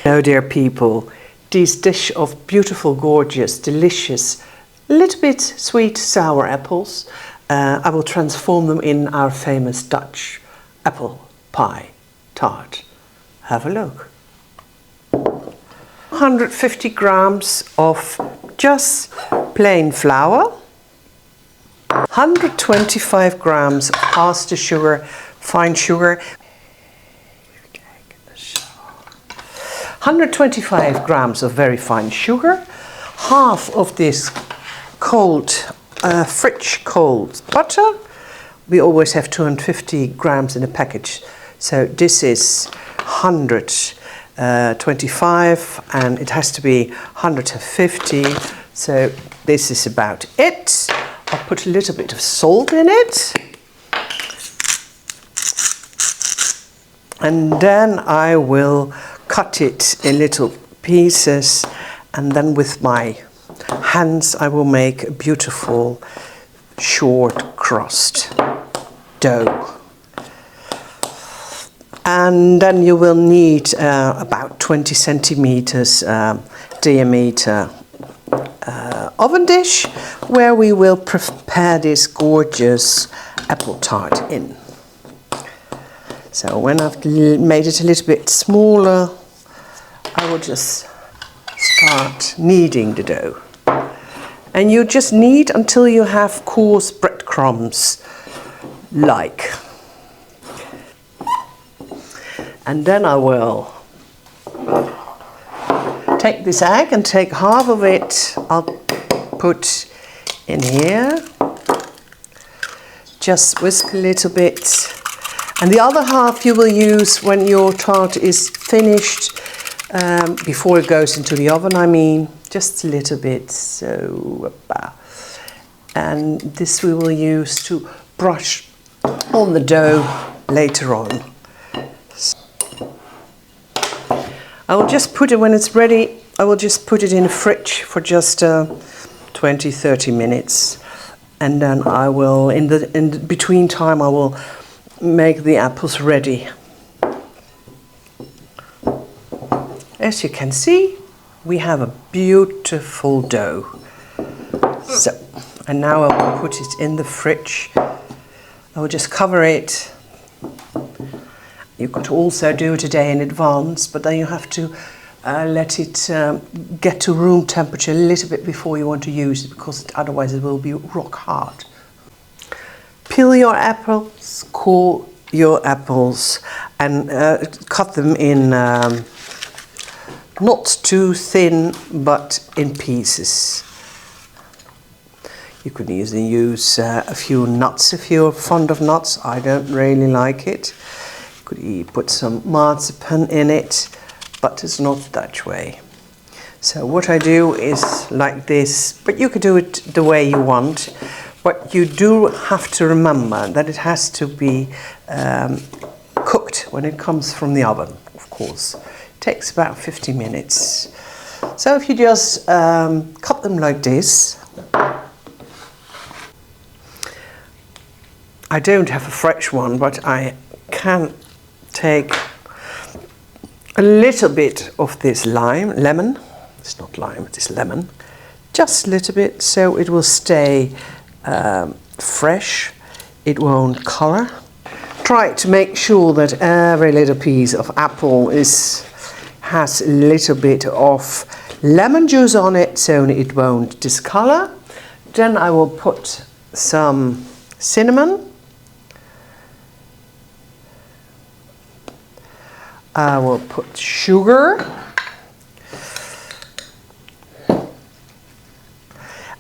Now, dear people, this dish of beautiful, gorgeous, delicious, a little bit sweet, sour apples, I will transform them in our famous Dutch apple pie tart. Have a look. 150 grams of just plain flour, 125 grams of caster sugar, fine sugar, 125 grams of very fine sugar, half of this cold, fridge cold butter. We always have 250 grams in a package, so this is 125 and it has to be 150, so this is about it. I'll put a little bit of salt in it, and then I will cut it in little pieces, and then with my hands I will make a beautiful short crust dough. And then you will need about 20 centimeters diameter oven dish where we will prepare this gorgeous apple tart in. So when I've made it a little bit smaller, I will just start kneading the dough. And you just knead until you have coarse breadcrumbs like. And then I will take this egg and take half of it, I'll put in here, just whisk a little bit, and the other half you will use when your tart is finished, before it goes into the oven, I mean, just a little bit, so about. And this we will use to brush on the dough later on. I will just put it, when it's ready, I will just put it in the fridge for just 20-30 minutes, and then I will, in the between time, I will make the apples ready. As you can see, we have a beautiful dough. So, and now I will put it in the fridge. I will just cover it. You could also do it a day in advance, but then you have to let it get to room temperature a little bit before you want to use it, because otherwise it will be rock hard. Peel your apples, core your apples, and cut them in not too thin, but in pieces. You could easily use a few nuts if you're fond of nuts. I don't really like it. Could put some marzipan in it, but it's not Dutch way. So what I do is like this, but you could do it the way you want. But you do have to remember that it has to be cooked when it comes from the oven, of course. It takes about 50 minutes. So if you just cut them like this. I don't have a fresh one, but I can take a little bit of this lemon, it's not lime, it is lemon, just a little bit, so it will stay fresh, it won't color. Try to make sure that every little piece of apple has a little bit of lemon juice on it, so it won't discolor. Then I will put some cinnamon. I will put sugar,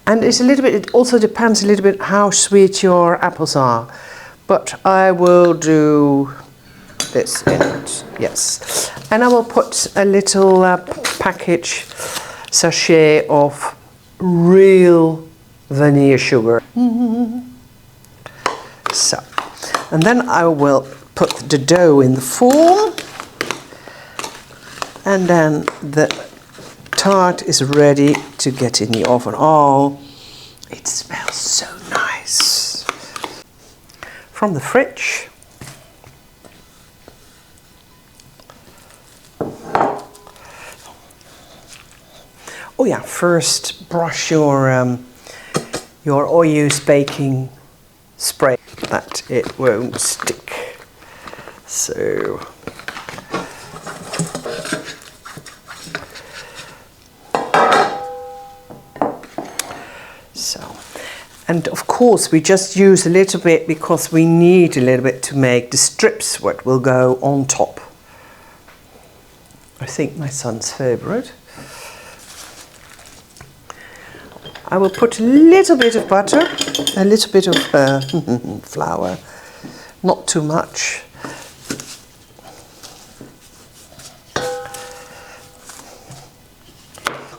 and it's a little bit, it also depends a little bit how sweet your apples are, but I will do this in it, yes. And I will put a little sachet of real vanilla sugar. So, and then I will put the dough in the form. And then the tart is ready to get in the oven. Oh, it smells so nice. From the fridge. Oh yeah, first brush your oil-use baking spray that it won't stick. So and of course we just use a little bit because we need a little bit to make the strips what will go on top. I think my son's favorite. I will put a little bit of butter, a little bit of flour, not too much.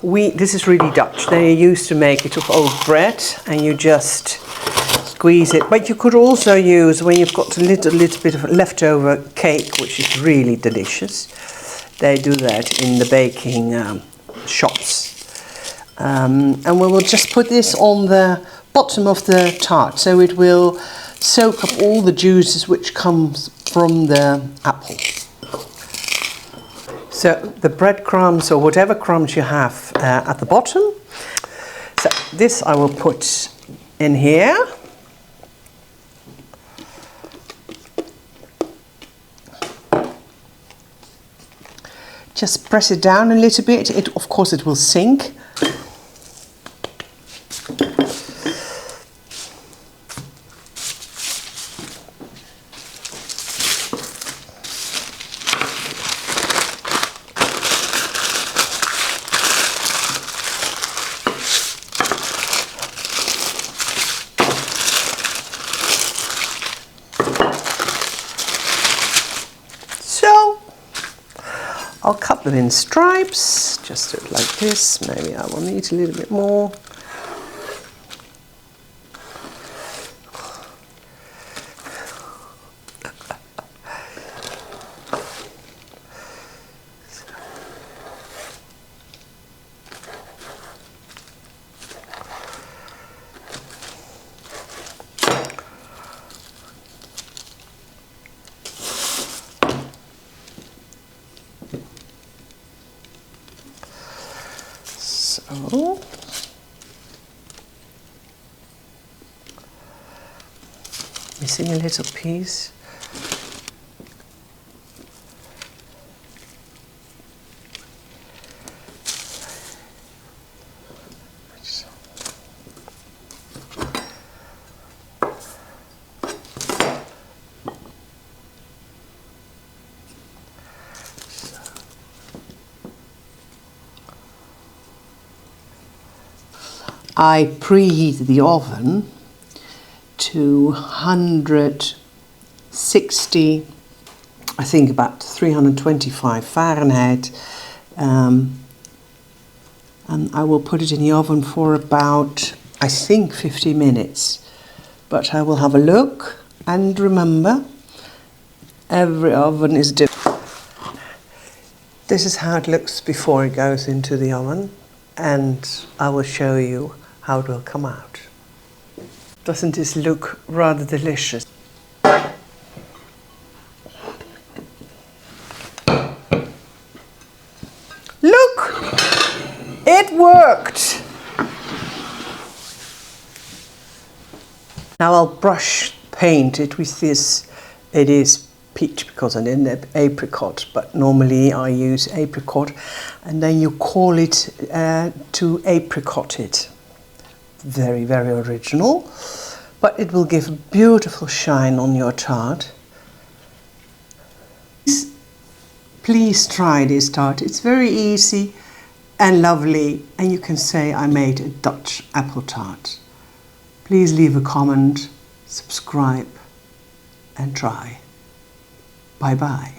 This is really Dutch. They used to make it of old bread and you just squeeze it. But you could also use, when you've got a little bit of leftover cake, which is really delicious, they do that in the baking shops. And we will just put this on the bottom of the tart so it will soak up all the juices which comes from the apple. So the breadcrumbs or whatever crumbs you have at the bottom. So this I will put in here. Just press it down a little bit. Of course it will sink. I'll cut them in stripes, just do it like this. Maybe I will need a little bit more. So, missing a little piece. I preheat the oven to 160, I think about 325 Fahrenheit, and I will put it in the oven for about, I think, 50 minutes. But I will have a look, and remember, every oven is different. This is how it looks before it goes into the oven, and I will show you how it will come out. Doesn't this look rather delicious? Look! It worked! Now I'll brush paint it with this. It is peach because I didn't apricot, but normally I use apricot, and then you call it to apricot it. Very, very original, but it will give a beautiful shine on your tart. Please try this tart. It's very easy and lovely, and you can say I made a Dutch apple tart. Please leave a comment, subscribe, and try. Bye bye.